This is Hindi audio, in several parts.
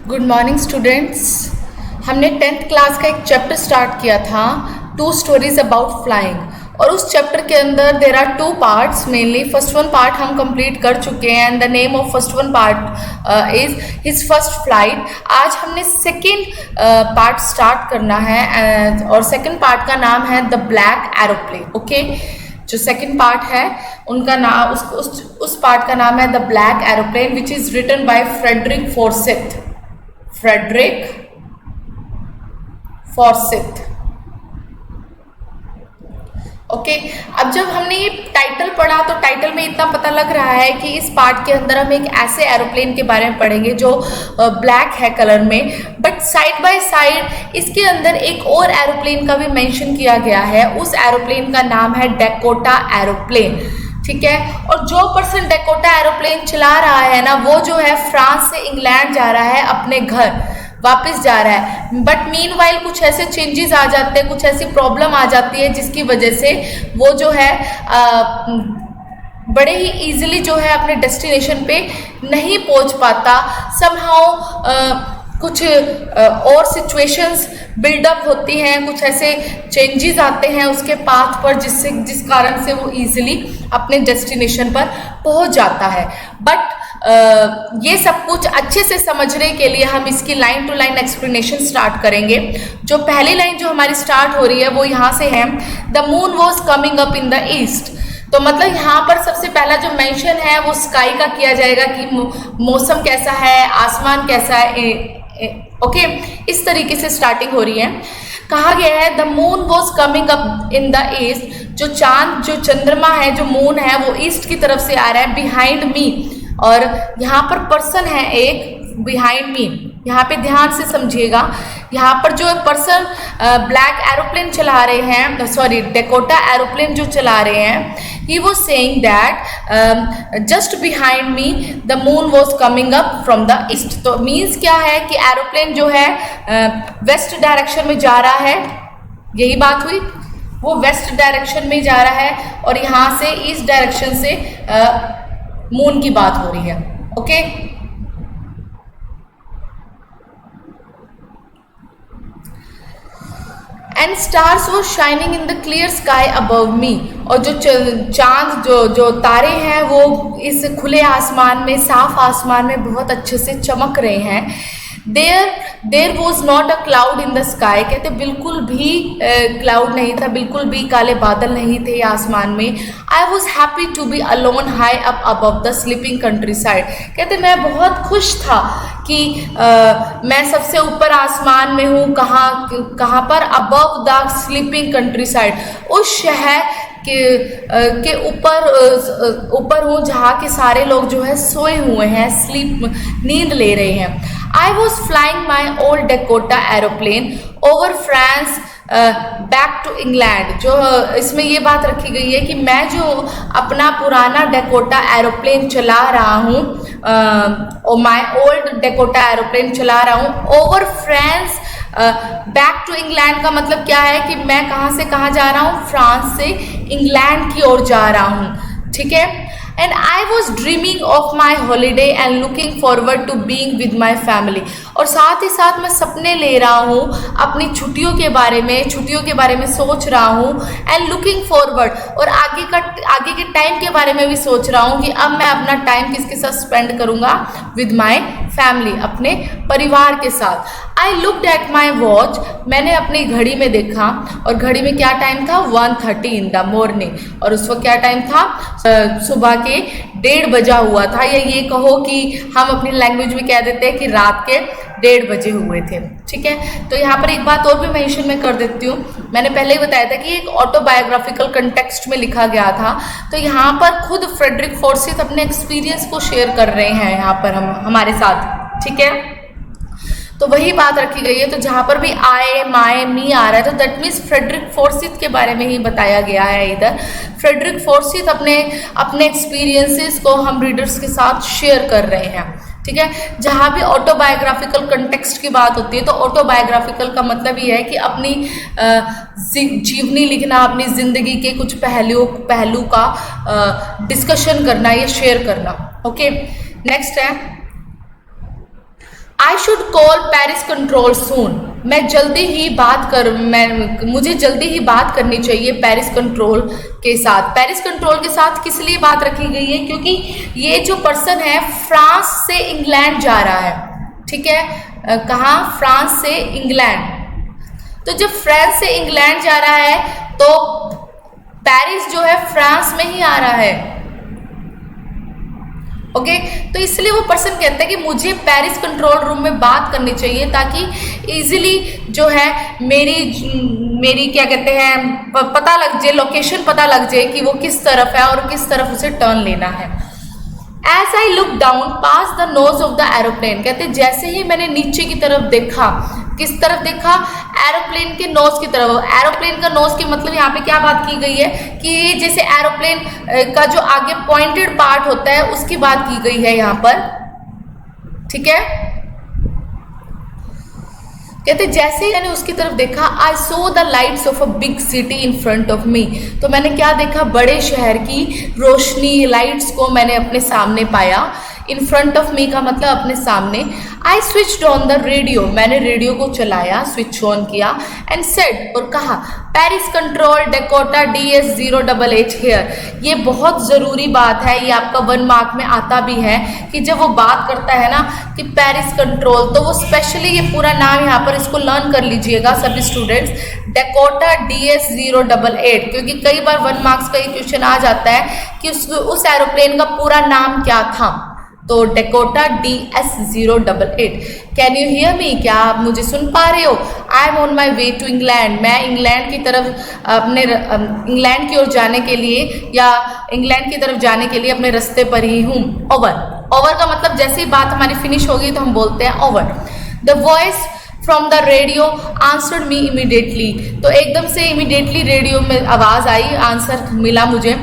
Good morning students. हमने 10th क्लास का एक चैप्टर स्टार्ट किया था, 2 स्टोरीज अबाउट फ्लाइंग। और उस चैप्टर के अंदर there are 2 parts mainly. First one part हम कंप्लीट कर चुके हैं and the name of first one part is his first flight. आज हमने सेकेंड पार्ट स्टार्ट करना है और सेकेंड पार्ट का नाम है द ब्लैक एरोप्लेन। ओके, जो सेकंड पार्ट है उनका नाम उस पार्ट का नाम है the black aeroplane which is written by Frederick Forsyth. Okay, अब जब हमने ये टाइटल पढ़ा तो टाइटल में इतना पता लग रहा है कि इस पार्ट के अंदर हम एक ऐसे एरोप्लेन के बारे में पढ़ेंगे जो ब्लैक है कलर में, बट साइड बाय साइड इसके अंदर एक और एरोप्लेन का भी मेंशन किया गया है। उस एरोप्लेन का नाम है डैकोटा एरोप्लेन। ठीक है, और जो पर्सन डैकोटा एरोप्लेन चला रहा है ना, वो जो है फ्रांस से इंग्लैंड जा रहा है, अपने घर वापस जा रहा है। बट मीनवाइल कुछ ऐसे चेंजेस आ जाते हैं, कुछ ऐसी प्रॉब्लम आ जाती है जिसकी वजह से वो जो है बड़े ही इजीली जो है अपने डेस्टिनेशन पे नहीं पहुंच पाता। समहाउ कुछ और सिचुएशंस बिल्डअप होती हैं, कुछ ऐसे चेंजेस आते हैं उसके पाथ पर जिस कारण से वो इजीली अपने डेस्टिनेशन पर पहुंच जाता है। बट ये सब कुछ अच्छे से समझने के लिए हम इसकी line to line explanation start करेंगे। जो पहली लाइन जो हमारी स्टार्ट हो रही है वो यहाँ से है, the moon was coming up in the east. तो मतलब यहाँ पर सबसे पहला जो मेंशन है वो स्काई का किया जाएगा कि मौसम कैसा है, आसमान कैसा है। ओके, इस तरीके से स्टार्टिंग हो रही है। कहा गया है the moon was coming up in the east. जो चांद, जो चंद्रमा है, जो मून है, वो ईस्ट की तरफ से आ रहा है, बिहाइंड मी। और यहाँ पर पर्सन है एक बिहाइंड मी, यहाँ पे ध्यान से समझिएगा। यहाँ पर जो पर्सन ब्लैक एरोप्लेन चला रहे हैं, सॉरी डैकोटा एरोप्लेन जो चला रहे हैं, he was saying that just behind me the moon was coming up from the east. तो मीन्स क्या है कि एरोप्लेन जो है वेस्ट डायरेक्शन में जा रहा है, यही बात हुई। वो वेस्ट डायरेक्शन में जा रहा है और यहाँ से ईस्ट डायरेक्शन से मून की बात हो रही है। ओके, एंड स्टार्स वो shining in the clear sky above मी। और जो चांद, जो तारे हैं वो इस खुले आसमान में, साफ आसमान में बहुत अच्छे से चमक रहे हैं। There was not a cloud in the sky. कहते बिल्कुल भी क्लाउड नहीं था, बिल्कुल भी काले बादल नहीं थे आसमान में। I was happy to be alone high up above the sleeping countryside. कहते मैं बहुत खुश था कि मैं सबसे ऊपर आसमान में हूँ। कहाँ पर? Above the sleeping country side, उस शहर के ऊपर हूँ जहाँ के सारे लोग जो है सोए हुए हैं, नींद ले रहे हैं। I was flying my old Dakota aeroplane over France back to England. जो इसमें ये बात रखी गई है कि मैं जो अपना पुराना डेकोटा एरोप्लेन चला रहा हूँ, माई ओल्ड डेकोटा एरोप्लेन चला रहा हूँ over France back to England. का मतलब क्या है कि मैं कहाँ से कहाँ जा रहा हूँ? फ्रांस से इंग्लैंड की ओर जा रहा हूँ। ठीक है, and I was dreaming of my holiday and looking forward to being with my family. और साथ ही साथ मैं सपने ले रहा हूँ अपनी छुट्टियों के बारे में सोच रहा हूँ। एंड लुकिंग फॉरवर्ड, और आगे के टाइम के बारे में भी सोच रहा हूँ कि अब मैं अपना टाइम किसके साथ स्पेंड करूँगा? विद माई फैमिली, अपने परिवार के साथ। I looked at my watch, मैंने अपनी घड़ी में देखा और घड़ी में क्या टाइम था? 1:30 इन द मॉर्निंग। और उस वक्त क्या टाइम था? सुबह के 1:30 बजा हुआ था, या ये कहो कि हम अपनी लैंग्वेज में कह देते हैं कि रात के 1:30 बजे हुए थे। ठीक है, तो यहाँ पर एक बात और भी मेंशन मैं कर देती हूँ। मैंने पहले ही बताया था कि एक ऑटोबायोग्राफिकल कंटेक्स्ट में लिखा गया था, तो यहाँ पर खुद फ्रेडरिक फॉर्सिथ अपने एक्सपीरियंस को शेयर कर रहे हैं यहाँ पर हमारे साथ। ठीक है, तो वही बात रखी गई है। तो जहाँ पर भी आए, माए, मी आ रहा है, तो दैट मीन्स फ्रेडरिक फॉर्सिथ के बारे में ही बताया गया है। इधर फ्रेडरिक फॉर्सिथ अपने एक्सपीरियंसेस को हम रीडर्स के साथ शेयर कर रहे हैं। ठीक है, जहाँ भी ऑटोबायोग्राफिकल कंटेक्स्ट की बात होती है, तो ऑटोबायोग्राफिकल का मतलब ये है कि अपनी जीवनी लिखना, अपनी जिंदगी के कुछ पहलू का डिस्कशन करना या शेयर करना। ओके, नेक्स्ट है I should call Paris control soon. मुझे जल्दी ही बात करनी चाहिए पेरिस कंट्रोल के साथ। पेरिस कंट्रोल के साथ किस लिए बात रखी गई है? क्योंकि ये जो पर्सन है फ्रांस से इंग्लैंड जा रहा है, ठीक है, कहाँ? फ्रांस से इंग्लैंड। तो जब फ्रांस से इंग्लैंड जा रहा है तो पेरिस जो है फ्रांस में ही आ रहा है, ओके तो इसलिए वो पर्सन कहता है कि मुझे पेरिस कंट्रोल रूम में बात करनी चाहिए ताकि इजीली जो है मेरी क्या कहते हैं पता लग जाए, लोकेशन पता लग जाए कि वो किस तरफ है और किस तरफ उसे टर्न लेना है। As I look down past the nose of the aeroplane, कहते जैसे ही मैंने नीचे की तरफ देखा, किस तरफ देखा? एरोप्लेन के नोज की तरफ। एरोप्लेन का नोज के मतलब यहाँ पे क्या बात की गई है कि जैसे एरोप्लेन का जो आगे पॉइंटेड पार्ट होता है उसकी बात की गई है यहाँ पर, ठीक है। कहते जैसे ही मैंने उसकी तरफ देखा, I saw the lights of a big city in front of me. तो मैंने क्या देखा? बड़े शहर की रोशनी, लाइट्स को मैंने अपने सामने पाया। इन फ्रंट ऑफ मी का मतलब अपने सामने। I switched on the radio, मैंने रेडियो को चलाया, स्विच ऑन किया एंड सेड, और कहा Paris control Dakota DS088 hair. ये बहुत ज़रूरी बात है, ये आपका 1 मार्क में आता भी है कि जब वो बात करता है ना कि पेरिस कंट्रोल, तो वो स्पेशली ये पूरा नाम यहाँ पर इसको लर्न कर लीजिएगा सभी स्टूडेंट्स, डेकोटा DS088, क्योंकि कई बार 1 मार्क्स का ये क्वेश्चन आ जाता है कि उस एरोप्लेन का पूरा नाम क्या था। तो Dakota DS088। Can you hear me? क्या आप मुझे सुन पा रहे हो? I am on my way to England, मैं इंग्लैंड की तरफ अपने इंग्लैंड की ओर जाने के लिए या इंग्लैंड की तरफ जाने के लिए अपने रास्ते पर ही हूँ। ओवर, ओवर का मतलब जैसे ही बात हमारी फिनिश होगी तो हम बोलते हैं over. The voice from the radio answered me immediately, तो एकदम से इमीडिएटली रेडियो में आवाज़ आई, आंसर मिला मुझे,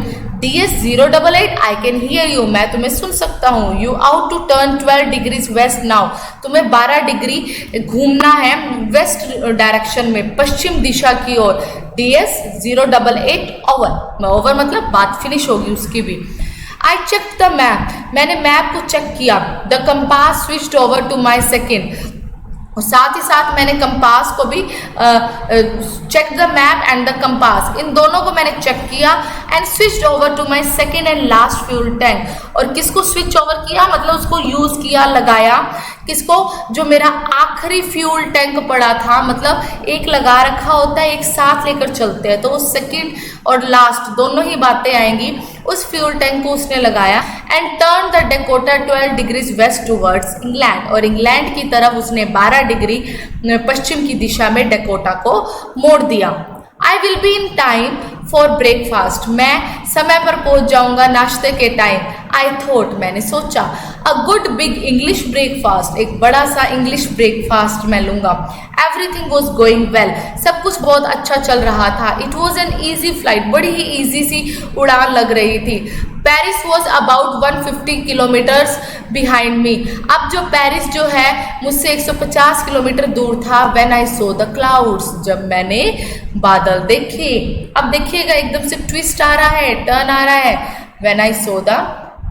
DS088 I can hear you, मैं तुम्हें सुन सकता हूँ। You out to turn 12 degrees west now, तुम्हें 12 डिग्री घूमना है वेस्ट डायरेक्शन में, पश्चिम दिशा की ओर। DS088 ओवर, ओवर मतलब बात फिनिश होगी उसकी भी। आई चेक द मैप, मैंने मैप को चेक किया। The compass switched over to my second, और साथ ही साथ मैंने कंपास को भी check the map and the compass, इन दोनों को मैंने चेक किया। And switch over to my second and last fuel tank, और किसको स्विच ओवर किया? मतलब उसको यूज़ किया, लगाया, किसको? जो मेरा आखिरी फ्यूल टैंक पड़ा था, मतलब एक लगा रखा होता है, एक साथ लेकर चलते हैं, तो वो सेकेंड और लास्ट दोनों ही बातें आएंगी। उस फ्यूल टैंक को उसने लगाया। And turn the Dakota 12 degrees west towards England, और इंग्लैंड की तरफ उसने 12 डिग्री पश्चिम की दिशा में डेकोटा को मोड़ दिया। I will be in time for breakfast, मैं समय पर पहुंच जाऊंगा नाश्ते के टाइम। आई थॉट, मैंने सोचा, a good big English breakfast, एक बड़ा सा इंग्लिश ब्रेकफास्ट मैं लूंगा। एवरीथिंग वॉज गोइंग वेल, सब कुछ बहुत अच्छा चल रहा था। It was an easy flight, बड़ी ही ईजी सी उड़ान लग रही थी। Paris was about 150 kilometres behind me, अब जो पेरिस जो है मुझसे 150 किलोमीटर दूर था। When I saw the clouds, जब मैंने बादल देखे। अब देखिएगा एकदम से ट्विस्ट आ रहा है, टर्न आ रहा है। When I saw the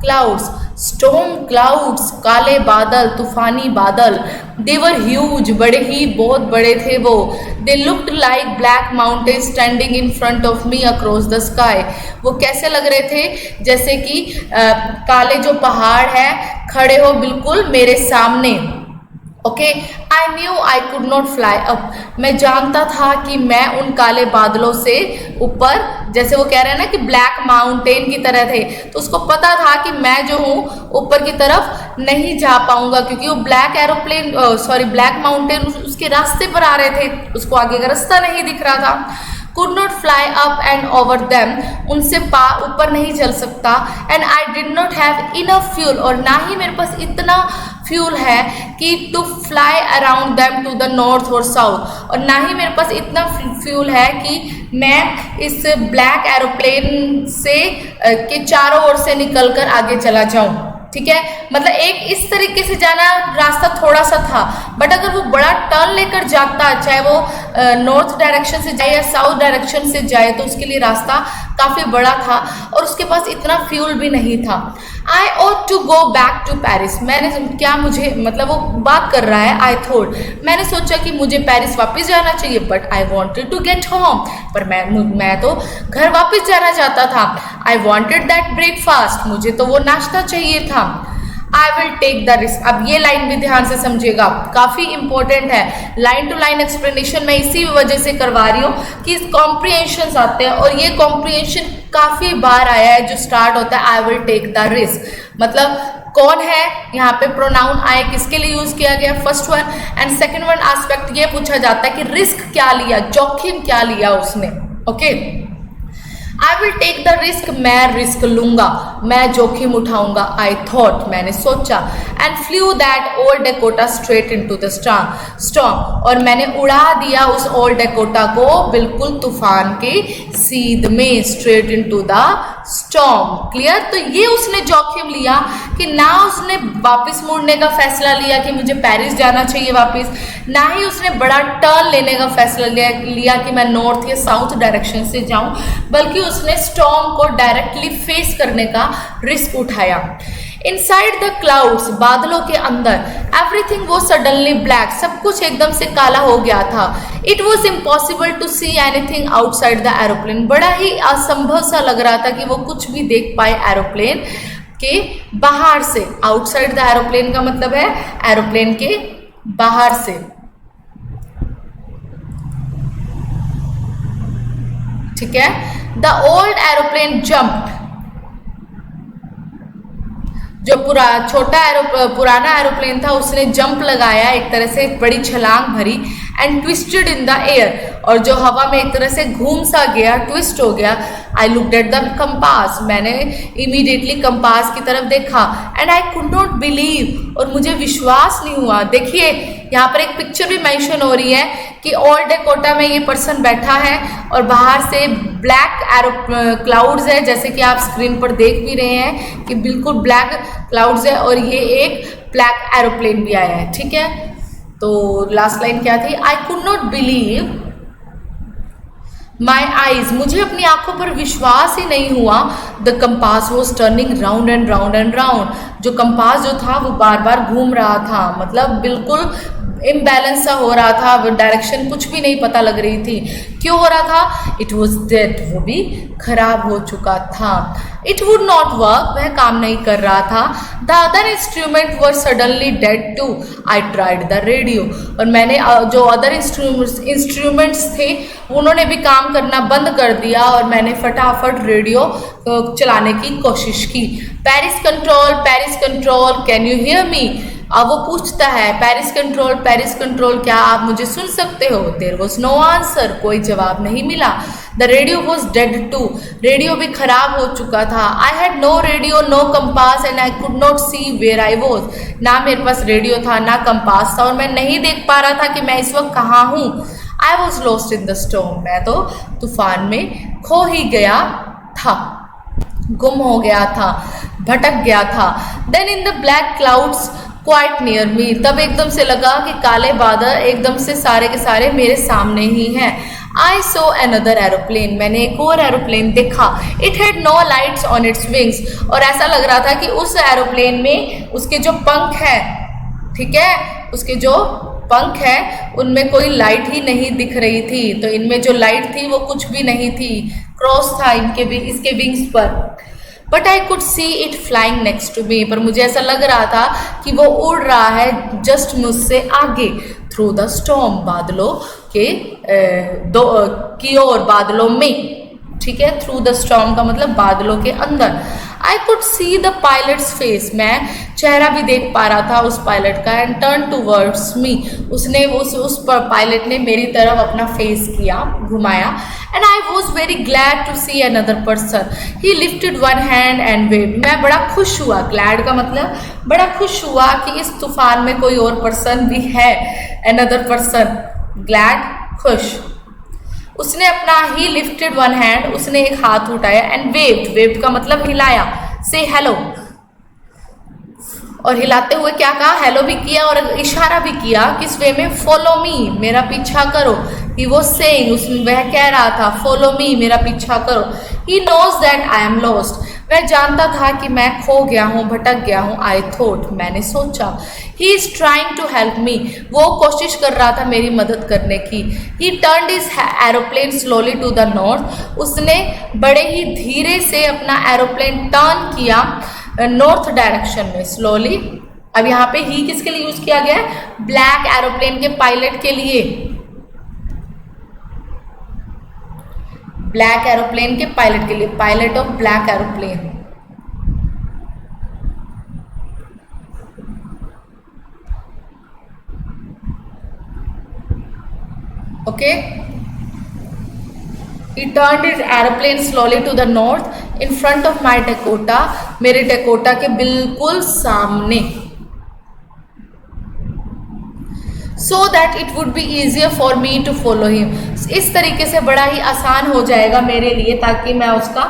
clouds, storm clouds, काले बादल, तूफानी बादल। दे वर ह्यूज, बड़े ही बहुत बड़े थे वो। They looked like black mountain standing in front of me across the sky, वो कैसे लग रहे थे? जैसे कि काले जो पहाड़ है खड़े हो बिल्कुल मेरे सामने। Okay, I knew I could not fly up, मैं जानता था कि मैं उन काले बादलों से ऊपर, जैसे वो कह रहे हैं ना कि ब्लैक माउंटेन की तरह थे, तो उसको पता था कि मैं जो हूँ ऊपर की तरफ नहीं जा पाऊंगा, क्योंकि वो ब्लैक माउंटेन उसके रास्ते पर आ रहे थे, उसको आगे का रास्ता नहीं दिख रहा था। Could not fly up and over them, उनसे ऊपर नहीं चल सकता। And I did not have enough fuel, और ना ही मेरे पास इतना फ्यूल है कि to fly around them to the north और साउथ, और ना ही मेरे पास इतना फ्यूल है कि मैं इस ब्लैक एरोप्लेन से के चारों ओर से निकलकर आगे चला जाऊं। ठीक है, मतलब एक इस तरीके से जाना रास्ता थोड़ा सा था, बट अगर वो बड़ा टर्न लेकर जाता, चाहे वो नॉर्थ डायरेक्शन से जाए या साउथ डायरेक्शन से जाए, तो उसके लिए रास्ता काफ़ी बड़ा था और उसके पास इतना फ्यूल भी नहीं था। I ought to go back to Paris. मैंने क्या मुझे मतलब वो बात कर रहा है आई थॉट, मैंने सोचा कि मुझे पेरिस वापस जाना चाहिए, but I wanted to get home, पर मैं तो घर वापस जाना चाहता था। आई वॉन्टेड दैट ब्रेकफास्ट, मुझे तो वो नाश्ता चाहिए था। I will take the risk. अब ये लाइन भी ध्यान से समझिएगा, काफी इंपॉर्टेंट है। लाइन टू लाइन एक्सप्लेनेशन मैं इसी वजह से करवा रही हूँ कि कॉम्प्रिहेंशन आते हैं, और ये कॉम्प्रिहेंशन काफी बार आया है जो स्टार्ट होता है I will take the risk. मतलब कौन है यहाँ पे, प्रोनाउन आई किसके लिए यूज किया गया, first one. And second one aspect ये पूछा जाता है कि रिस्क क्या लिया, जोखिम क्या लिया उसने। Okay, I will take the risk, मैं रिस्क लूंगा, मैं जोखिम उठाऊंगा। आई थॉट, मैंने सोचा। And flew that old Dakota straight into the storm, और मैंने उड़ा दिया उस ओल्ड डेकोटा को बिल्कुल तूफान के सीध में, straight into the storm. Clear? तो ये उसने जोखिम लिया कि ना उसने वापस मुड़ने का फैसला लिया कि मुझे पेरिस जाना चाहिए वापस, ना ही उसने बड़ा टर्न लेने का फैसला लिया कि मैं नॉर्थ या साउथ डायरेक्शन से जाऊं, बल्कि उसने स्टॉर्म को डायरेक्टली फेस करने का रिस्क उठाया। इनसाइड द क्लाउड्स, बादलों के अंदर, एवरीथिंग वो सडनली ब्लैक, सब कुछ एकदम से काला हो गया था। It was impossible to see anything outside the aeroplane, बड़ा ही असंभव सा लग रहा था कि वो कुछ भी देख पाए एरोप्लेन के बाहर से। आउटसाइड द एरोप्लेन का मतलब है एरोप्लेन के बाहर से। ठीक है, द ओल्ड एरोप्लेन जम्प्ड, जो पुराना एरोप्लेन था उसने जंप लगाया, एक तरह से बड़ी छलांग भरी। And twisted in the air, और जो हवा में एक तरह से घूम सा गया, ट्विस्ट हो गया। I looked at the compass, मैंने इमीडिएटली कंपास की तरफ देखा। And I could not believe, और मुझे विश्वास नहीं हुआ। देखिए यहाँ पर एक पिक्चर भी मेंशन हो रही है कि ओल्ड डेकोटा में ये पर्सन बैठा है और बाहर से ब्लैक क्लाउड्स है, जैसे कि आप स्क्रीन पर देख भी रहे हैं कि बिल्कुल ब्लैक क्लाउड्स है, और ये एक ब्लैक एरोप्लेन भी आया है। ठीक है, तो लास्ट लाइन क्या थी, आई could not believe my eyes, मुझे अपनी आंखों पर विश्वास ही नहीं हुआ। The compass was turning round and round and round, जो कंपास जो था वो बार बार घूम रहा था, मतलब बिल्कुल इम्बैलेंस सा हो रहा था, डायरेक्शन कुछ भी नहीं पता लग रही थी। क्यों हो रहा था? इट वॉज डेड, वो भी खराब हो चुका था। इट वुड नॉट वर्क, वह काम नहीं कर रहा था। The other instrument were suddenly dead too, I tried the radio, और मैंने जो अदर इंस्ट्रूमेंट्स थे उन्होंने भी काम करना बंद कर दिया, और मैंने फटाफट रेडियो चलाने की कोशिश की। Paris control can you hear मी, अब वो पूछता है पेरिस कंट्रोल क्या आप मुझे सुन सकते हो? देयर वॉज नो आंसर, कोई जवाब नहीं मिला। The radio was dead too, radio भी खराब हो चुका था। I had no radio, no compass, and I could not see where I was, ना मेरे पास रेडियो था ना कंपास था, और मैं नहीं देख पा रहा था कि मैं इस वक्त कहाँ हूँ। I was lost in the storm, मैं तो तूफान में खो ही गया था, गुम हो गया था, भटक गया था। Then in the black clouds quite near me, तब एकदम से लगा कि काले बादल एकदम से सारे के सारे मेरे सामने ही हैं। आई सो अनदर एरोप्लेन, मैंने एक और एरोप्लेन देखा। It had no lights on its wings, और ऐसा लग रहा था कि उस एरोप्लेन में उसके जो पंख हैं, ठीक है, उसके जो पंख हैं उनमें कोई लाइट ही नहीं दिख रही थी। तो इनमें जो लाइट थी वो कुछ भी नहीं थी, क्रॉस था इसके विंग्स पर। But I could see it flying next to me, पर मुझे ऐसा लग रहा था कि वो उड़ रहा है जस्ट मुझसे आगे। थ्रू द स्टॉर्म, बादलों के की ओर, बादलों में। ठीक है, थ्रू द स्टॉर्म का मतलब बादलों के अंदर। आई could see the pilots face, मैं चेहरा भी देख पा रहा था उस पायलट का। एंड टर्न टूवर्ड्स मी, उसने उस पायलट ने मेरी तरफ अपना फेस किया, घुमाया। And I was very glad to see another person, he lifted one hand and waved, मैं बड़ा खुश हुआ। ग्लैड का मतलब बड़ा खुश हुआ कि इस तूफान में कोई और पर्सन भी है, अनदर पर्सन, ग्लैड, खुश। उसने अपना ही लिफ्टेड वन हैंड, उसने एक हाथ उठाया। एंड वेव्ड का मतलब हिलाया, से हेलो, और हिलाते हुए क्या कहा, हेलो भी किया और इशारा भी किया। किस वे में? फॉलो मी, मेरा पीछा करो। ही वॉज सेइंग, उसमें वह कह रहा था फॉलो मी, मेरा पीछा करो। He knows that I am lost, वह जानता था कि मैं खो गया हूँ, भटक गया हूँ। आई थॉट, मैंने सोचा। He is trying to help me, वो कोशिश कर रहा था मेरी मदद करने की। He turned his aeroplane slowly to the north, उसने बड़े ही धीरे से अपना एरोप्लेन टर्न किया नॉर्थ डायरेक्शन में, स्लोली। अब यहाँ पे ही किसके लिए यूज किया गया है? ब्लैक एरोप्लेन के पायलट के लिए, ब्लैक एरोप्लेन के पायलट के लिए, pilot of black aeroplane. Okay, he turned his aeroplane slowly to the north in front of my Dakota, मेरे डकोटा के बिल्कुल सामने, so that it would be easier for me to follow him, इस तरीके से बड़ा ही आसान हो जाएगा मेरे लिए ताकि मैं उसका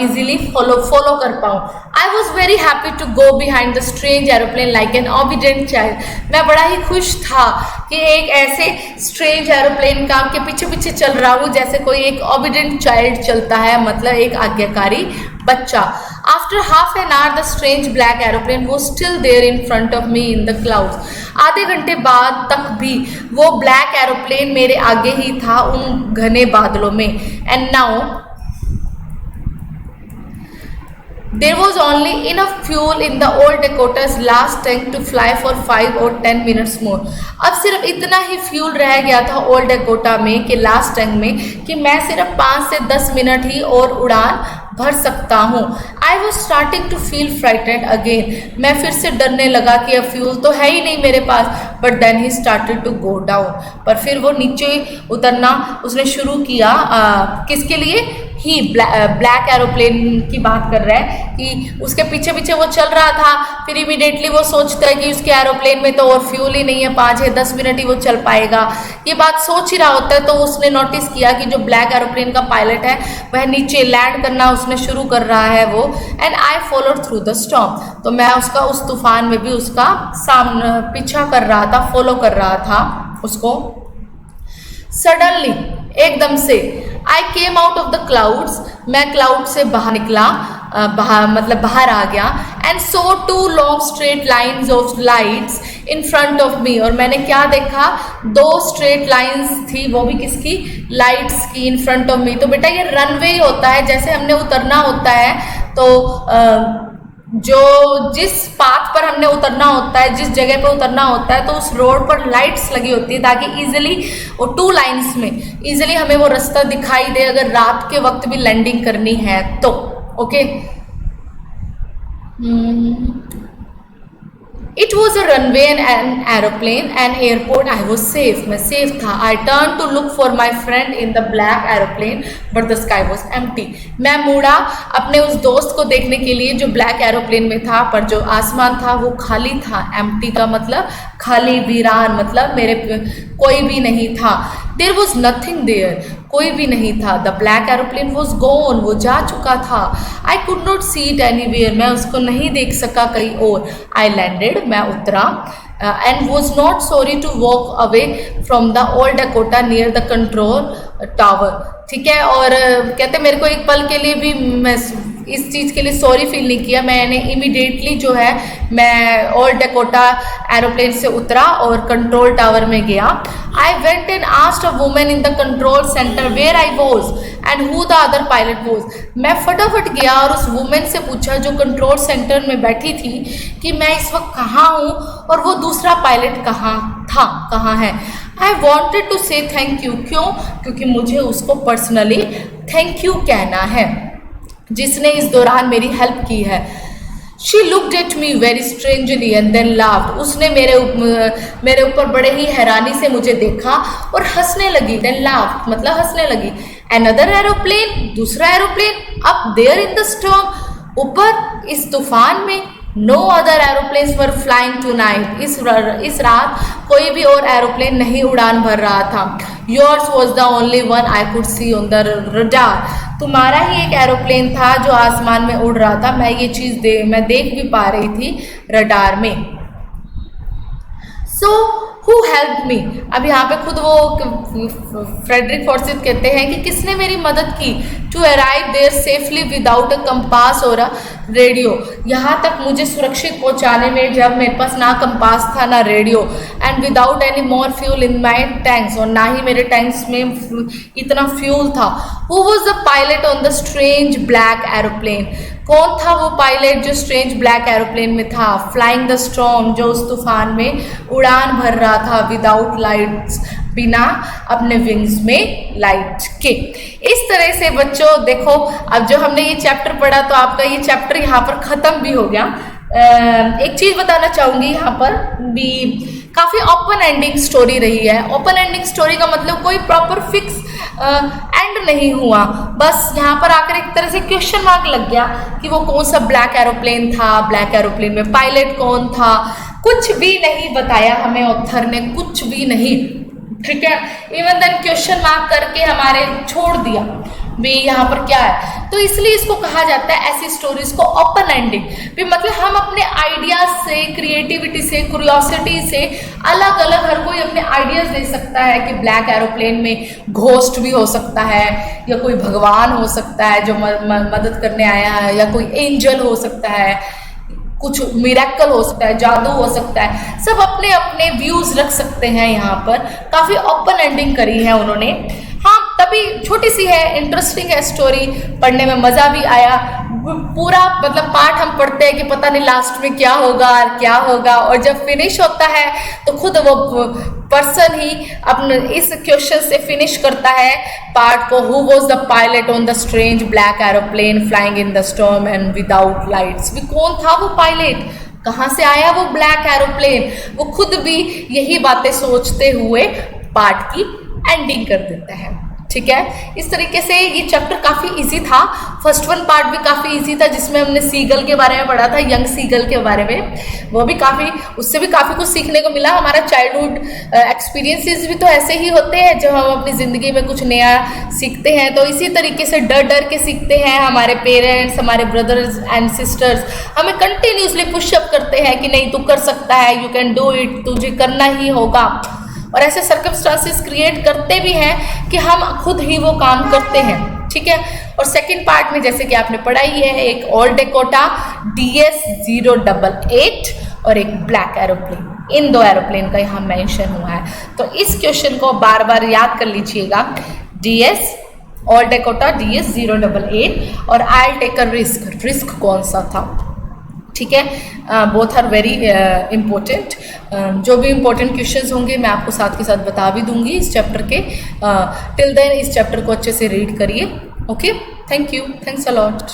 easily follow कर पाऊँ। I was very happy to go behind the strange aeroplane like an obedient child, मैं बड़ा ही खुश था कि एक ऐसे strange aeroplane का के पीछे पीछे चल रहा हूँ जैसे कोई एक obedient child चलता है, मतलब एक आज्ञाकारी बच्चा। After half an hour, the strange black aeroplane was still there in front of me in the clouds. आधे घंटे बाद तक भी वो ब्लैक एरोप्लेन मेरे आगे ही था उन घने बादलों में। And now there was only enough fuel in the old Dakota's last tank to fly for 5 or 10 minutes more. अब सिर्फ इतना ही फ्यूल रह गया था ओल्ड डकोटा में कि लास्ट टैंक में कि मैं सिर्फ 5 से 10 मिनट ही और उड़ान भर सकता हूँ। I was starting to feel frightened again, मैं फिर से डरने लगा कि अब फ्यूल तो है ही नहीं मेरे पास। But then he started to go down, पर फिर वो नीचे उतरना उसने शुरू किया। किसके लिए? ही ब्लैक एरोप्लेन की बात कर रहा है कि उसके पीछे पीछे वो चल रहा था, फिर इमीडिएटली वो सोचता है कि उसके एरोप्लेन में तो और फ्यूल ही नहीं है, 5 या 10 मिनट ही वो चल पाएगा। ये बात सोच ही रहा होता है तो उसने नोटिस किया कि जो ब्लैक एरोप्लेन का पायलट है वह नीचे लैंड करना उसने शुरू कर रहा है वो। And I followed through the storm, तो मैं उसका उस तूफान में भी उसका सामने पीछा कर रहा था, फॉलो कर रहा था उसको। सडनली, एकदम से, I came out of the clouds, मैं क्लाउड से बाहर निकला, बाहर आ गया। And saw 2 long straight lines of lights in front of me, और मैंने क्या देखा? 2 स्ट्रेट लाइन्स थी, वो भी किसकी? लाइट्स की, इन फ्रंट ऑफ मी। तो बेटा ये रनवे होता है, जैसे हमने उतरना होता है तो जो जिस पाथ पर हमने उतरना होता है, जिस जगह पर उतरना होता है, तो उस रोड पर लाइट्स लगी होती है ताकि इजीली वो 2 लाइंस में इजीली हमें वो रास्ता दिखाई दे अगर रात के वक्त भी लैंडिंग करनी है तो। Okay, It was a runway and an aeroplane, an airport. I was safe. मैं safe था. I turned to look for my friend in the black aeroplane, but the sky was empty. मैं मुड़ा अपने उस दोस्त को देखने के लिए जो ब्लैक एरोप्लेन में था, पर जो आसमान था वो खाली था। Empty का मतलब खाली, वीरान, मतलब मेरे कोई भी नहीं था। There was nothing there. कोई भी नहीं था। The black aeroplane was gone, वो जा चुका था। आई could not see it anywhere, मैं उसको नहीं देख सका कहीं और। आई लैंडेड, मैं उतरा। And was not sorry to walk away from the old Dakota near the control tower. ठीक है, और कहते मेरे को एक पल के लिए भी मैं इस चीज़ के लिए सॉरी फील नहीं किया। मैंने इमीडिएटली जो है मैं ओल्ड डकोटा एरोप्लेन से उतरा और कंट्रोल टावर में गया। I went and asked a women in the control centre where I was and who the other pilot was. मैं फटाफट गया और उस वुमेन से पूछा जो कंट्रोल सेंटर में बैठी थी कि मैं इस वक्त कहाँ हूँ और वो दूसरा पायलट कहाँ था, कहाँ है। आई वॉन्टेड टू से थैंक यू, क्यों? क्योंकि मुझे उसको पर्सनली थैंक यू कहना है जिसने इस दौरान मेरी हेल्प की है। She looked at me very strangely and then laughed. उसने मेरे ऊपर बड़े ही हैरानी से मुझे देखा और हंसने लगी। देन लाफ्ड मतलब हंसने लगी। अनदर एरोप्लेन, दूसरा aeroplane, up there in the storm, ऊपर इस तूफान में। No other aeroplanes were flying tonight, इस रात कोई भी और एरोप्लेन नहीं उड़ान भर रहा था। Yours was the only one I could C on the radar, तुम्हारा ही एक एरोप्लेन था जो आसमान में उड़ रहा था। मैं ये चीज़ मैं देख भी पा रही थी रडार में। So who help me. अब यहाँ पे खुद वो फ्रेडरिक फॉर्सिथ कहते हैं कि किसने मेरी मदद की, to arrive there safely without a compass और अ रेडियो, यहाँ तक मुझे सुरक्षित पहुँचाने में जब मेरे पास ना कंपास था ना radio, and without any more fuel in my tanks, और ना ही मेरे टैंक्स में इतना फ्यूल था। Who was the pilot on the strange black aeroplane, कौन था वो पायलट जो स्ट्रेंज ब्लैक एरोप्लेन में था। फ्लाइंग द स्टॉर्म, जो उस तूफान में उड़ान भर रहा था, विदाउट लाइट्स, बिना अपने विंग्स में लाइट के। इस तरह से बच्चों देखो, अब जो हमने ये चैप्टर पढ़ा तो आपका ये चैप्टर यहाँ पर खत्म भी हो गया। एक चीज बताना चाहूंगी, यहाँ पर भी काफी ओपन एंडिंग स्टोरी रही है। ओपन एंडिंग स्टोरी का मतलब कोई प्रॉपर फिक्स एंड नहीं हुआ, बस यहाँ पर आकर एक तरह से क्वेश्चन मार्क लग गया कि वो कौन सा ब्लैक एरोप्लेन था, ब्लैक एरोप्लेन में पायलट कौन था, कुछ भी नहीं बताया हमें ऑथर ने, कुछ भी नहीं, ठीक है। इवन देन क्वेश्चन मार्क करके हमारे छोड़ दिया भी यहाँ पर क्या है। तो इसलिए इसको कहा जाता है ऐसी स्टोरीज को ओपन एंडिंग भी, मतलब हम अपने आइडियाज से, क्रिएटिविटी से, क्यूरियोसिटी से अलग अलग हर कोई अपने आइडियाज दे सकता है कि ब्लैक एरोप्लेन में घोस्ट भी हो सकता है, या कोई भगवान हो सकता है जो मदद करने आया है, या कोई एंजल हो सकता है, कुछ मिरेकल हो सकता है, जादू हो सकता है, सब अपने अपने व्यूज रख सकते हैं। यहाँ पर काफी ओपन एंडिंग करी है उन्होंने। हाँ, तभी छोटी सी है, इंटरेस्टिंग है स्टोरी, पढ़ने में मजा भी आया। पूरा मतलब पार्ट हम पढ़ते हैं कि पता नहीं लास्ट में क्या होगा क्या होगा, और जब फिनिश होता है तो खुद वो पर्सन ही अपने इस क्वेश्चन से फिनिश करता है पार्ट को, who was the pilot on the strange black aeroplane flying in the storm and without lights. भी कौन था वो पायलट, कहाँ से आया वो ब्लैक एरोप्लेन, वो खुद भी यही बातें सोचते हुए पार्ट की एंडिंग कर देता है, ठीक है। इस तरीके से ये चैप्टर काफ़ी इजी था। फर्स्ट वन पार्ट भी काफ़ी इजी था, जिसमें हमने सीगल के बारे में पढ़ा था, यंग सीगल के बारे में, वो भी काफ़ी, उससे भी काफ़ी कुछ सीखने को मिला। हमारा चाइल्डहुड एक्सपीरियंसेस भी तो ऐसे ही होते हैं, जब हम अपनी ज़िंदगी में कुछ नया सीखते हैं तो इसी तरीके से डर डर के सीखते हैं। हमारे पेरेंट्स, हमारे ब्रदर्स एंड सिस्टर्स हमें कंटिन्यूसली पुशअप करते हैं कि नहीं तू कर सकता है, यू कैन डू इट, तुझे करना ही होगा, और ऐसे सर्कमस्टांसेस क्रिएट करते भी हैं कि हम खुद ही वो काम करते हैं, ठीक है। और सेकंड पार्ट में जैसे कि आपने पढ़ाई है, एक ऑल डेकोटा DS-088 और एक ब्लैक एरोप्लेन, इन दो एरोप्लेन का यहाँ मेंशन हुआ है। तो इस क्वेश्चन को बार बार याद कर लीजिएगा, ऑल डेकोटा DS-088 और I take a risk, risk कौन सा था, ठीक है। Both are very important. जो भी इम्पोर्टेंट क्वेश्चंस होंगे मैं आपको साथ के साथ बता भी दूंगी इस चैप्टर के। टिल देन इस चैप्टर को अच्छे से रीड करिए। Okay, thank you, thanks a lot.